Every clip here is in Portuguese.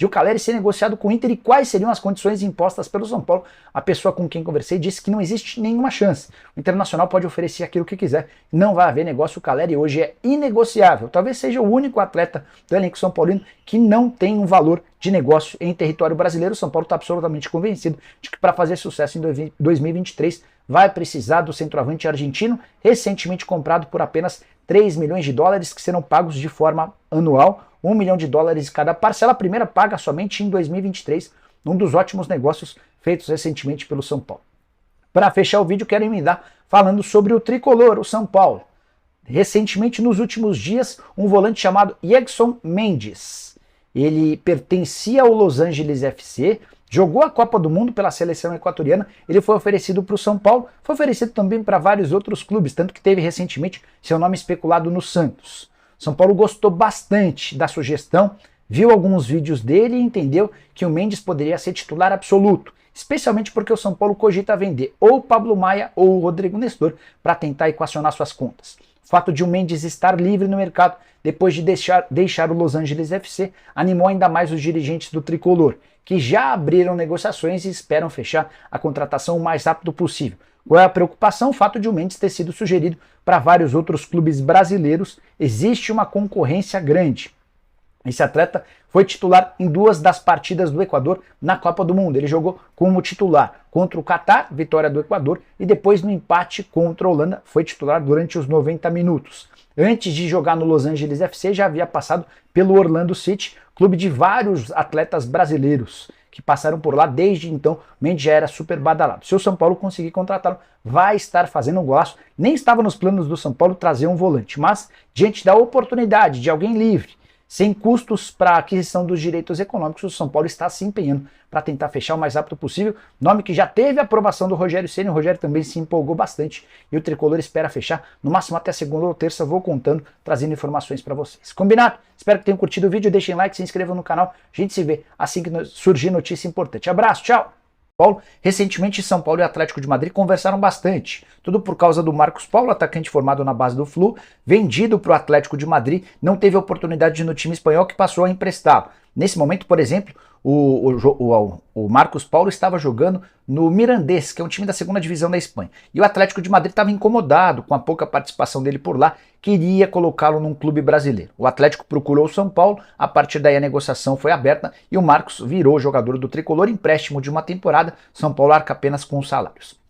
de o Caleri ser negociado com o Inter e quais seriam as condições impostas pelo São Paulo. A pessoa com quem conversei disse que não existe nenhuma chance. O Internacional pode oferecer aquilo que quiser, não vai haver negócio. O Caleri hoje é inegociável. Talvez seja o único atleta do elenco são paulino que não tem um valor de negócio em território brasileiro. O São Paulo está absolutamente convencido de que para fazer sucesso em 2023 vai precisar do centroavante argentino, recentemente comprado por apenas 3 milhões de dólares, que serão pagos de forma anual, 1 milhão de dólares cada parcela. A primeira paga somente em 2023, um dos ótimos negócios feitos recentemente pelo São Paulo. Para fechar o vídeo, quero emendar falando sobre o tricolor, o São Paulo. Recentemente, nos últimos dias, um volante chamado Yegson Mendes. Ele pertencia ao Los Angeles FC, jogou a Copa do Mundo pela seleção equatoriana, ele foi oferecido para o São Paulo, foi oferecido também para vários outros clubes, tanto que teve recentemente seu nome especulado no Santos. São Paulo gostou bastante da sugestão, viu alguns vídeos dele e entendeu que o Mendes poderia ser titular absoluto, especialmente porque o São Paulo cogita vender ou o Pablo Maia ou o Rodrigo Nestor para tentar equacionar suas contas. O fato de o Mendes estar livre no mercado depois de deixar o Los Angeles FC animou ainda mais os dirigentes do tricolor, que já abriram negociações e esperam fechar a contratação o mais rápido possível. Qual é a preocupação? O fato de o Mendes ter sido sugerido para vários outros clubes brasileiros. Existe uma concorrência grande. Esse atleta foi titular em 2 das partidas do Equador na Copa do Mundo. Ele jogou como titular contra o Catar, vitória do Equador, e depois no empate contra a Holanda foi titular durante os 90 minutos. Antes de jogar no Los Angeles FC, já havia passado pelo Orlando City, clube de vários atletas brasileiros que passaram por lá. Desde então, Mendes já era super badalado. Se o São Paulo conseguir contratá-lo, vai estar fazendo um golaço. Nem estava nos planos do São Paulo trazer um volante, mas diante da oportunidade de alguém livre, sem custos para a aquisição dos direitos econômicos, o São Paulo está se empenhando para tentar fechar o mais rápido possível. Nome que já teve a aprovação do Rogério Ceni, o Rogério também se empolgou bastante e o tricolor espera fechar no máximo até segunda ou terça. Vou contando, trazendo informações para vocês. Combinado? Espero que tenham curtido o vídeo, deixem like, se inscrevam no canal. A gente se vê assim que surgir notícia importante. Abraço, tchau! Paulo. Recentemente, São Paulo e Atlético de Madrid conversaram bastante, tudo por causa do Marcos Paulo, atacante formado na base do Flu, vendido para o Atlético de Madrid, não teve oportunidade no time espanhol que passou a emprestá-lo. Nesse momento, por exemplo, o Marcos Paulo estava jogando no Mirandés, que é um time da segunda divisão da Espanha. E o Atlético de Madrid estava incomodado com a pouca participação dele por lá, queria colocá-lo num clube brasileiro. O Atlético procurou o São Paulo, a partir daí a negociação foi aberta e o Marcos virou jogador do tricolor, empréstimo de uma temporada. São Paulo arca apenas com os salários.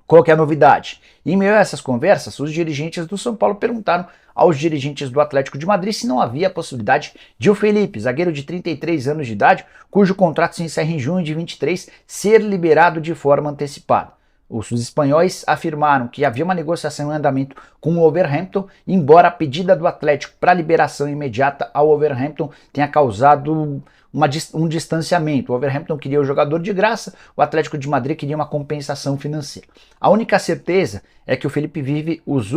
Qual que é a novidade? Em meio a essas conversas, os dirigentes do São Paulo perguntaram aos dirigentes do Atlético de Madrid se não havia a possibilidade de o Felipe, zagueiro de 33 anos de idade, cujo contrato se encerra em junho de 23, ser liberado de forma antecipada. Os espanhóis afirmaram que havia uma negociação em andamento com o Wolverhampton, embora a pedida do Atlético para liberação imediata ao Wolverhampton tenha causado um distanciamento. O Wolverhampton queria o jogador de graça, o Atlético de Madrid queria uma compensação financeira. A única certeza é que o Felipe vive as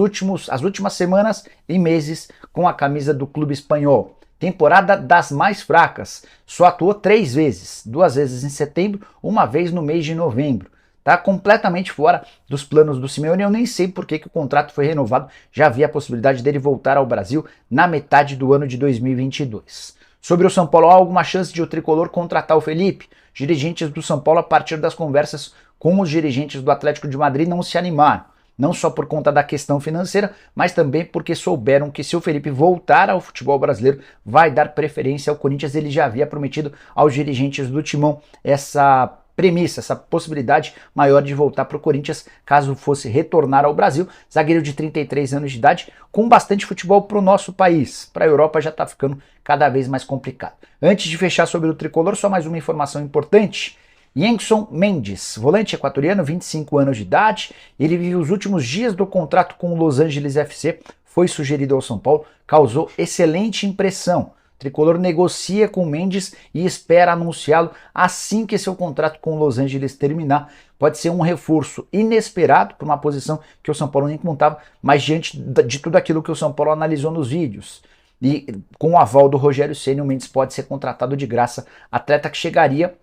últimas semanas e meses com a camisa do clube espanhol. Temporada das mais fracas, só atuou 3 vezes, 2 vezes em setembro, 1 vez no mês de novembro. Está completamente fora dos planos do Simeone. Eu nem sei por que o contrato foi renovado, já havia a possibilidade dele voltar ao Brasil na metade do ano de 2022. Sobre o São Paulo, há alguma chance de o tricolor contratar o Felipe? Os dirigentes do São Paulo, a partir das conversas com os dirigentes do Atlético de Madrid, não se animaram. Não só por conta da questão financeira, mas também porque souberam que se o Felipe voltar ao futebol brasileiro, vai dar preferência ao Corinthians. Ele já havia prometido aos dirigentes do Timão essa premissa, essa possibilidade maior de voltar para o Corinthians caso fosse retornar ao Brasil. Zagueiro de 33 anos de idade, com bastante futebol para o nosso país. Para a Europa já está ficando cada vez mais complicado. Antes de fechar sobre o tricolor, só mais uma informação importante. Yegson Mendes, volante equatoriano, 25 anos de idade, ele vive os últimos dias do contrato com o Los Angeles FC, foi sugerido ao São Paulo, causou excelente impressão. O tricolor negocia com o Mendes e espera anunciá-lo assim que seu contrato com o Los Angeles terminar. Pode ser um reforço inesperado para uma posição que o São Paulo nem contava, mas diante de tudo aquilo que o São Paulo analisou nos vídeos e com o aval do Rogério Ceni, o Mendes pode ser contratado de graça, atleta que chegaria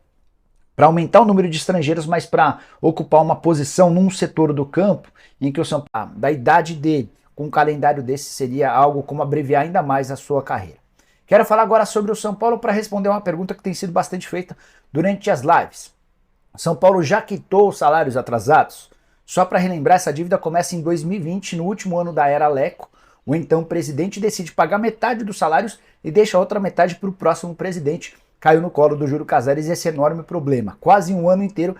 para aumentar o número de estrangeiros, mas para ocupar uma posição num setor do campo em que o São Paulo, da idade dele, com um calendário desse, seria algo como abreviar ainda mais a sua carreira. Quero falar agora sobre o São Paulo para responder uma pergunta que tem sido bastante feita durante as lives. São Paulo já quitou os salários atrasados? Só para relembrar, essa dívida começa em 2020, no último ano da era Leco. O então presidente decide pagar metade dos salários e deixa a outra metade para o próximo presidente. Caiu no colo do Júlio Casares esse enorme problema. Quase um ano inteiro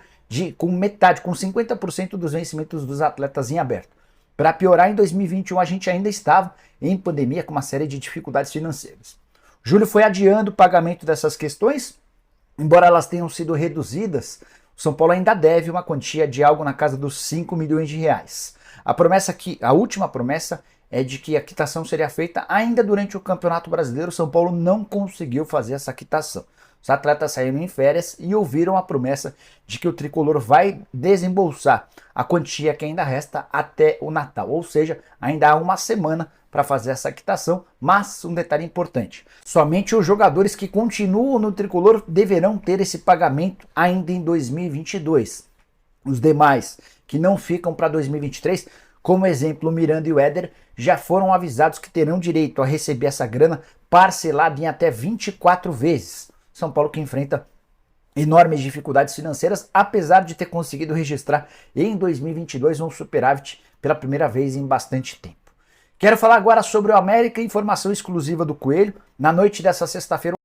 com metade, com 50% dos vencimentos dos atletas em aberto. Para piorar, em 2021 a gente ainda estava em pandemia com uma série de dificuldades financeiras. Júlio foi adiando o pagamento dessas questões, embora elas tenham sido reduzidas. O São Paulo ainda deve uma quantia de algo na casa dos 5 milhões de reais. A última promessa é de que a quitação seria feita ainda durante o Campeonato Brasileiro. O São Paulo não conseguiu fazer essa quitação. Os atletas saíram em férias e ouviram a promessa de que o tricolor vai desembolsar a quantia que ainda resta até o Natal. Ou seja, ainda há uma semana para fazer essa quitação, mas um detalhe importante: somente os jogadores que continuam no tricolor deverão ter esse pagamento ainda em 2022. Os demais que não ficam para 2023, como exemplo o Miranda e o Éder, já foram avisados que terão direito a receber essa grana parcelada em até 24 vezes. São Paulo que enfrenta enormes dificuldades financeiras, apesar de ter conseguido registrar em 2022 um superávit pela primeira vez em bastante tempo. Quero falar agora sobre o América, informação exclusiva do Coelho. Na noite dessa sexta-feira,